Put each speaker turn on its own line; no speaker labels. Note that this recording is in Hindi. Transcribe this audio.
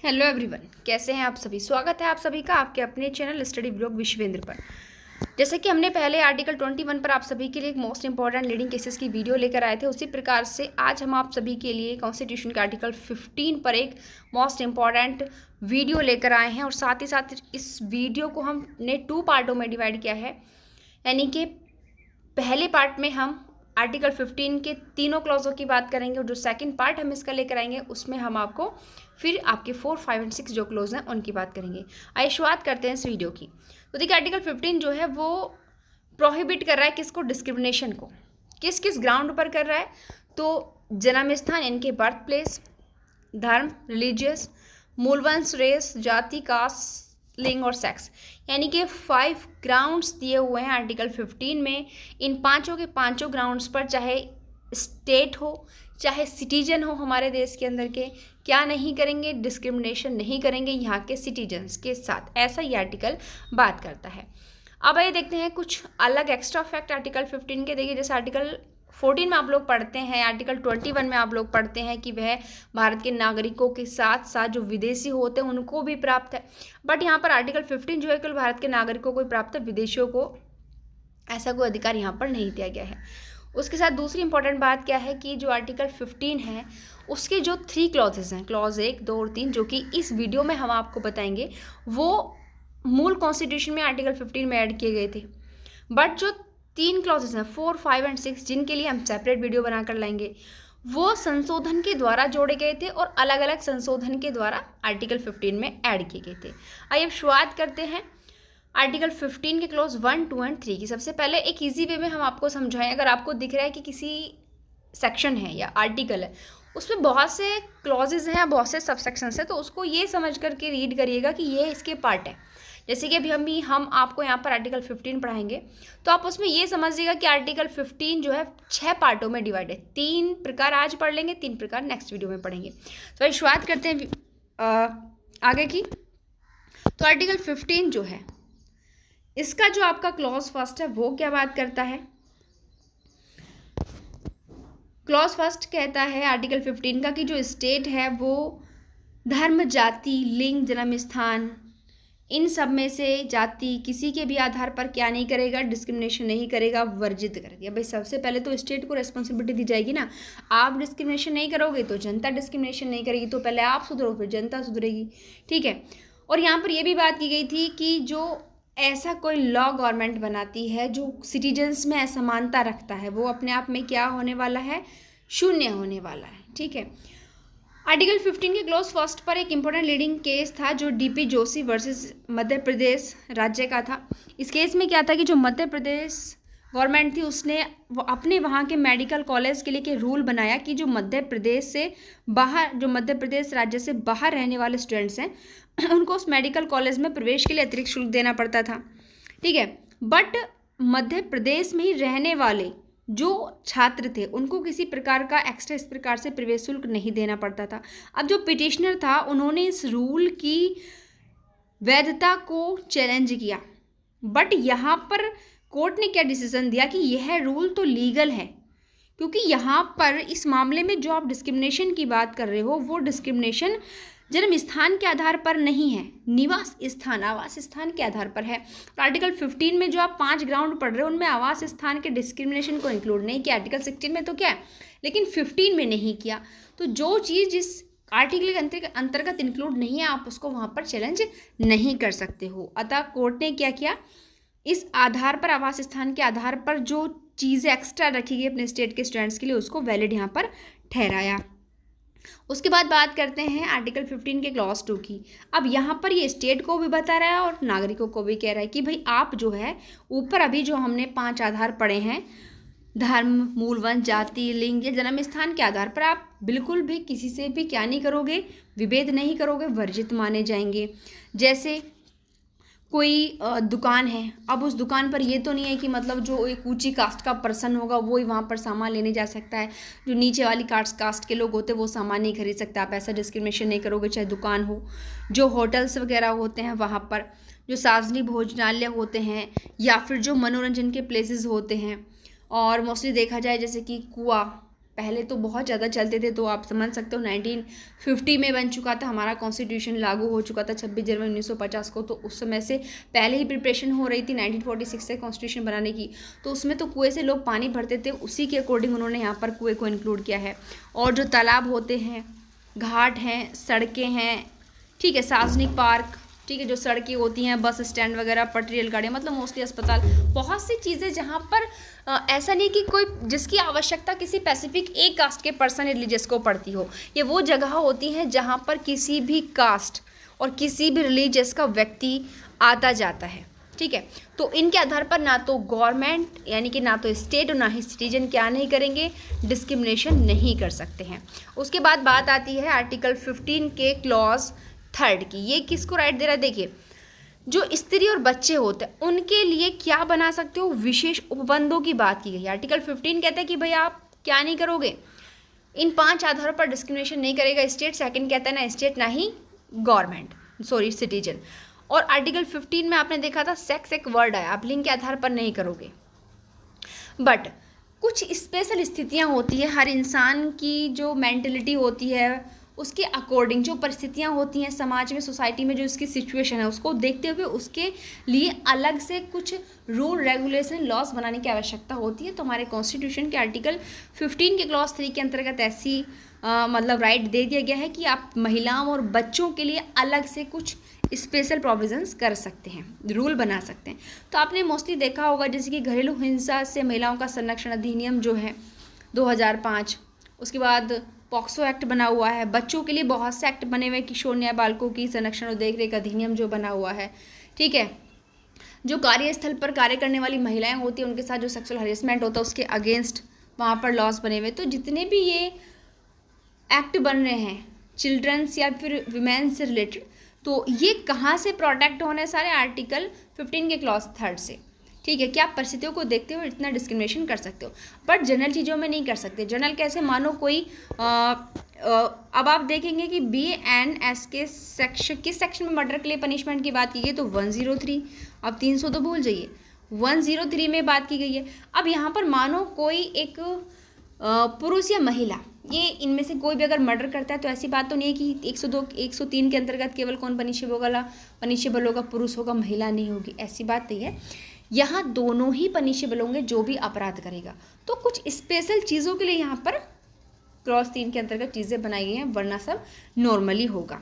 हेलो एवरीवन, कैसे हैं आप सभी। स्वागत है आप सभी का आपके अपने चैनल स्टडी ब्लॉग विश्वेंद्र पर। जैसे कि हमने पहले आर्टिकल 21 पर आप सभी के लिए एक मोस्ट इंपॉर्टेंट लीडिंग केसेस की वीडियो लेकर आए थे, उसी प्रकार से आज हम आप सभी के लिए कॉन्स्टिट्यूशन के आर्टिकल 15 पर एक मोस्ट इंपॉर्टेंट वीडियो लेकर आए हैं। और साथ ही साथ इस वीडियो को हमने 2 पार्टों में डिवाइड किया है, यानी कि पहले पार्ट में हम आर्टिकल 15 के तीनों क्लॉजों की बात करेंगे और जो सेकंड पार्ट हम इसका लेकर आएंगे उसमें हम आपको फिर आपके 4, 5 और 6 जो क्लॉज हैं उनकी बात करेंगे। आइए शुरुआत करते हैं इस वीडियो की। तो देखिए, आर्टिकल 15 जो है वो प्रोहिबिट कर रहा है किसको, डिस्क्रिमिनेशन को। किस किस ग्राउंड पर कर रहा है, तो जन्म स्थान, इनके बर्थ प्लेस, धर्म, रिलीजियस, मूलवंश, रेस, जाति, कास्ट, लिंग और सेक्स, यानी कि 5 ग्राउंड्स दिए हुए हैं आर्टिकल 15 में। इन पांचों के पांचों ग्राउंड्स पर चाहे स्टेट हो चाहे सिटीजन हो हमारे देश के अंदर के, क्या नहीं करेंगे, डिस्क्रिमिनेशन नहीं करेंगे यहाँ के सिटीजन्स के साथ, ऐसा ये आर्टिकल बात करता है। अब आइए देखते हैं कुछ अलग एक्स्ट्रा फैक्ट आर्टिकल 15 के। देखिए, जैसे आर्टिकल 14 में आप लोग पढ़ते हैं, आर्टिकल 21 में आप लोग पढ़ते हैं कि वह भारत के नागरिकों के साथ साथ जो विदेशी होते हैं उनको भी प्राप्त है। बट यहाँ पर आर्टिकल 15 जो है केवल भारत के नागरिकों को ही प्राप्त है, विदेशियों को ऐसा कोई अधिकार यहाँ पर नहीं दिया गया है। उसके साथ दूसरी इंपॉर्टेंट बात क्या है कि जो आर्टिकल 15 है उसके जो 3 क्लॉजेज हैं, क्लॉज 1, 2 और 3, जो कि इस वीडियो में हम आपको बताएंगे, वो मूल कॉन्स्टिट्यूशन में आर्टिकल 15 में ऐड किए गए थे। बट जो 3 क्लॉजेज हैं 4, 5 एंड 6, जिनके लिए हम सेपरेट वीडियो बनाकर लाएंगे, वो संशोधन के द्वारा जोड़े गए थे और अलग अलग संशोधन के द्वारा आर्टिकल 15 में ऐड किए गए थे। आइए अब शुरुआत करते हैं आर्टिकल 15 के क्लॉज 1, 2 एंड 3 की। सबसे पहले एक इजी वे में हम आपको समझाएं। अगर आपको दिख रहा है कि किसी सेक्शन है या आर्टिकल है उसमें बहुत से क्लॉजेज हैं, बहुत से सबसेक्शंस हैं, तो उसको ये समझ करके रीड करिएगा कि ये इसके पार्ट है। जैसे कि अभी हम आपको यहाँ पर आर्टिकल 15 पढ़ाएंगे, तो आप उसमें ये समझिएगा कि आर्टिकल 15 जो है 6 पार्टों में डिवाइड है। 3 प्रकार आज पढ़ लेंगे, 3 प्रकार नेक्स्ट वीडियो में पढ़ेंगे। तो शुरुआत करते हैं आगे की। तो आर्टिकल 15 जो है इसका जो आपका क्लॉज फर्स्ट है वो क्या बात करता है। क्लॉज फर्स्ट कहता है आर्टिकल 15 का कि जो स्टेट है वो धर्म, जाति, लिंग, जन्म स्थान, इन सब में से जाति किसी के भी आधार पर क्या नहीं करेगा, डिस्क्रिमिनेशन नहीं करेगा, वर्जित कर दिया। भाई सबसे पहले तो स्टेट को रिस्पॉन्सिबिलिटी दी जाएगी ना। आप डिस्क्रिमिनेशन नहीं करोगे तो जनता डिस्क्रिमिनेशन नहीं करेगी, तो पहले आप सुधरो फिर जनता सुधरेगी, ठीक है। और यहाँ पर यह भी बात की गई थी कि जो ऐसा कोई लॉ गवर्नमेंट बनाती है जो सिटीजन्स में असमानता रखता है, वो अपने आप में क्या होने वाला है, शून्य होने वाला है, ठीक है। आर्टिकल 15 के क्लॉज फर्स्ट पर एक इंपॉर्टेंट लीडिंग केस था जो डीपी जोशी वर्सेस मध्य प्रदेश राज्य का था। इस केस में क्या था कि जो मध्य प्रदेश गवर्नमेंट थी उसने वो अपने वहाँ के मेडिकल कॉलेज के लिए के रूल बनाया कि जो मध्य प्रदेश से बाहर, जो मध्य प्रदेश राज्य से बाहर रहने वाले स्टूडेंट्स हैं उनको उस मेडिकल कॉलेज में प्रवेश के लिए अतिरिक्त शुल्क देना पड़ता था, ठीक है। बट मध्य प्रदेश में ही रहने वाले जो छात्र थे उनको किसी प्रकार का एक्स्ट्रा इस प्रकार से प्रवेश शुल्क नहीं देना पड़ता था। अब जो पिटिशनर था उन्होंने इस रूल की वैधता को चैलेंज किया, बट यहाँ पर कोर्ट ने क्या डिसीजन दिया कि यह रूल तो लीगल है, क्योंकि यहाँ पर इस मामले में जो आप डिस्क्रिमिनेशन की बात कर रहे हो वो डिस्क्रिमिनेशन जन्म स्थान के आधार पर नहीं है, निवास स्थान, आवास स्थान के आधार पर है। तो आर्टिकल 15 में जो आप 5 ग्राउंड पढ़ रहे हो उनमें आवास स्थान के डिस्क्रिमिनेशन को इंक्लूड नहीं किया। आर्टिकल 16 में तो क्या है, लेकिन 15 में नहीं किया। तो जो चीज़ जिस आर्टिकल के अंतर्गत इंक्लूड नहीं है आप उसको वहाँ पर चैलेंज नहीं कर सकते हो। अतः कोर्ट ने क्या किया, इस आधार पर, आवास स्थान के आधार पर जो चीज़ें एक्स्ट्रा रखी गई अपने स्टेट के स्टूडेंट्स के लिए उसको वैलिड यहाँ पर ठहराया। उसके बाद बात करते हैं आर्टिकल 15 के क्लॉज 2 की। अब यहाँ पर ये स्टेट को भी बता रहा है और नागरिकों को भी कह रहा है कि भाई आप जो है ऊपर अभी जो हमने 5 आधार पढ़े हैं, धर्म, मूलवंश, जाति, लिंग या जन्म स्थान के आधार पर आप बिल्कुल भी किसी से भी क्या नहीं करोगे, विभेद नहीं करोगे, वर्जित माने जाएंगे। जैसे कोई दुकान है, अब उस दुकान पर ये तो नहीं है कि मतलब जो एक ऊंची कास्ट का पर्सन होगा वो ही वहाँ पर सामान लेने जा सकता है, जो नीचे वाली कास्ट के लोग होते हैं वो सामान नहीं खरीद सकता। आप ऐसा डिस्क्रिमिनेशन नहीं करोगे, चाहे दुकान हो, जो होटल्स वगैरह होते हैं वहाँ पर, जो सार्वजनिक भोजनालय होते हैं या फिर जो मनोरंजन के प्लेसेस होते हैं, और मोस्टली देखा जाए जैसे कि कुआं, पहले तो बहुत ज़्यादा चलते थे, तो आप समझ सकते हो 1950 में बन चुका था हमारा कॉन्स्टिट्यूशन, लागू हो चुका था 26 जनवरी 1950 को। तो उस समय से पहले ही प्रिपरेशन हो रही थी 1946 से कॉन्स्टिट्यूशन बनाने की। तो उसमें तो कुएँ से लोग पानी भरते थे, उसी के अकॉर्डिंग उन्होंने यहाँ पर कुएँ को इंक्लूड किया है। और जो तालाब होते हैं, घाट हैं, सड़कें हैं, ठीक है, सार्वजनिक पार्क, ठीक है, जो सड़कें होती हैं, बस स्टैंड वगैरह, पटरी, रेलगाड़ियाँ, मतलब मोस्टली अस्पताल, बहुत सी चीज़ें जहाँ पर ऐसा नहीं कि कोई जिसकी आवश्यकता किसी स्पेसिफिक एक कास्ट के पर्सन रिलीजियस को पड़ती हो। ये वो जगह होती हैं जहाँ पर किसी भी कास्ट और किसी भी रिलीजियस का व्यक्ति आता जाता है, ठीक है। तो इनके आधार पर ना तो गवर्नमेंट यानी कि ना तो स्टेट और ना ही सिटीजन क्या नहीं करेंगे, डिस्क्रिमिनेशन नहीं कर सकते हैं। उसके बाद बात आती है आर्टिकल 15 के क्लॉज 3 की। ये किसको राइट दे रहा है? देखिए, जो स्त्री और बच्चे होते हैं उनके लिए क्या बना सकते हो, विशेष उपबंधों की बात की गई है। आर्टिकल 15 कहता है कि भाई आप क्या नहीं करोगे, इन 5 आधारों पर डिस्क्रिमिनेशन नहीं करेगा स्टेट। सेकंड कहता है ना स्टेट ना ही गवर्नमेंट, सॉरी सिटीजन। और आर्टिकल 15 में आपने देखा था सेक्स एक वर्ड आया, आप लिंग के आधार पर नहीं करोगे। बट कुछ स्पेशल स्थितियां होती है, हर इंसान की जो मेंटलिटी होती है उसके अकॉर्डिंग, जो परिस्थितियां होती हैं समाज में, सोसाइटी में, जो उसकी सिचुएशन है उसको देखते हुए उसके लिए अलग से कुछ रूल रेगुलेशन लॉस बनाने की आवश्यकता होती है। तो हमारे कॉन्स्टिट्यूशन के आर्टिकल 15 के क्लॉज 3 के अंतर्गत ऐसी मतलब राइट दे दिया गया है कि आप महिलाओं और बच्चों के लिए अलग से कुछ स्पेशल प्रोविजंस कर सकते हैं, रूल बना सकते हैं। तो आपने मोस्टली देखा होगा जैसे कि घरेलू हिंसा से महिलाओं का संरक्षण अधिनियम जो है 2005, उसके बाद पॉक्सो एक्ट बना हुआ है, बच्चों के लिए बहुत से एक्ट बने हुए, किशोर न्याय बालकों की संरक्षण और देखरेख अधिनियम जो बना हुआ है, ठीक है। जो कार्यस्थल पर कार्य करने वाली महिलाएं होती हैं उनके साथ जो सेक्सुअल हरेसमेंट होता है उसके अगेंस्ट वहाँ पर लॉस बने हुए। तो जितने भी ये एक्ट बन रहे हैं चिल्ड्रंस या फिर वीमेन से रिलेटेड, तो ये कहाँ से प्रोटेक्ट होने सारे आर्टिकल 15 के क्लॉज 3 से, ठीक है। क्या आप परिस्थितियों को देखते हुए इतना डिस्क्रिमिनेशन कर सकते हो, बट जनरल चीज़ों में नहीं कर सकते। जनरल कैसे, मानो कोई अब आप देखेंगे कि BNS के सेक्शन, किस सेक्शन में मर्डर के लिए पनिशमेंट की बात की गई, तो 103। अब 300 तो भूल जाइए, 103 में बात की गई है। अब यहाँ पर मानो कोई एक पुरुष या महिला, ये इनमें से कोई भी अगर मर्डर करता है तो ऐसी बात तो नहीं है कि 102 103 के अंतर्गत केवल कौन पनिशेबल होगा, पुरुष होगा, महिला नहीं होगी, ऐसी बात नहीं है। यहाँ दोनों ही पनिशेबल होंगे जो भी अपराध करेगा। तो कुछ स्पेशल चीज़ों के लिए यहाँ पर क्लॉज 3 के अंतर्गत चीज़ें बनाई गई हैं, वरना सब नॉर्मली होगा।